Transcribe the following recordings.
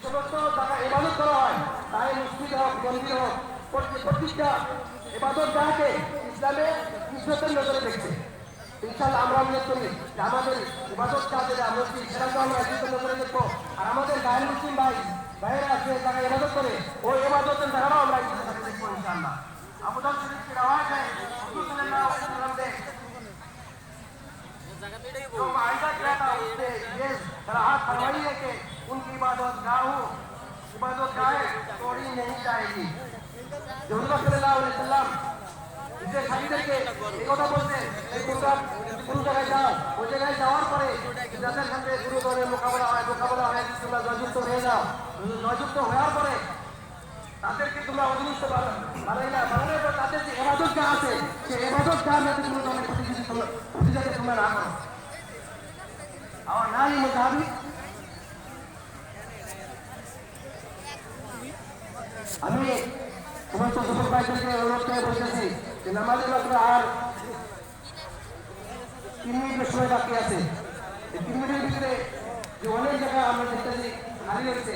সমস্ত টাকা ইবাদত করা হয়, তাই মসজিদ হোক, মন্দির হোক, প্রতিষ্ঠা ইবাদত গাহকে ইসলামে ইজ্জতের নজরে দেখছে। ইনশাআল্লাহ আমরা উল্লেখ করি যে আমাদের ইবাদত গাহ যেটা মসজিদ, সেটাকে আমরা ইজ্জতের নজরে দেখবো। আর আমাদের গায়ের মুসলিম ভাইয়েরা আছে যারা ইবাদত করে, ওই ইবাদতের জায়গাটাও আমরা ইজ্জতের সাথে দেখবো ইনশাআল্লাহ। আবু দাউদ শরীফ की रवायत है, हुजूर सल्लल्लाहु अलैहि वसल्लम ने जो वायदा किया था उससे ये सराहत फरमाई है कि उनकी इबादत गाहें तोड़ी नहीं जाएगी। जो हुजूर सल्लल्लाहु अलैहि वसल्लम যে সাথীদেরকে এই কথা বলতেন, এই কোন জায়গায় যাও, ওই জায়গায় যাওয়ার পরে যাদের সঙ্গে গুরুদরের মোকাবেলা হয় তোমরা জয়যুক্ত হয়ে যাও। জয়যুক্ত হওয়ার পরে তাদেরকে তোমরা অধীনস্থ বানালে তাদের যে এবাদত গাহ আছে, সেই এবাদত গাহ যাতে কোনো ধরনের ক্ষতি যাতে তোমরা না করো। আমার নাই মোতাবিক আমি সমস্ত যুবক ভাইদেরকে অনুরোধ করে বলতেছি যে নামাজের মাত্র আর 3 মিনিটের সময় বাকি আছে। এই 3 মিনিটের ভিতরে যে অনেক জায়গা আমরা দেখতেছি খালি রয়েছে,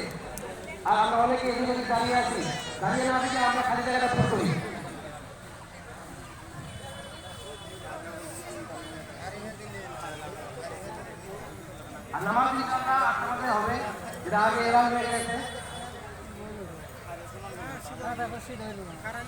আর আমরা অনেকে এদিকে দাঁড়িয়ে আছি, দাঁড়িয়ে না থেকে আমরা খালি জায়গাটা পূরণ করি। আর নামাজ ইনশাআল্লাহ আপনাদের হবে, যেটা আগে এলান হয়ে গেছে। Cara,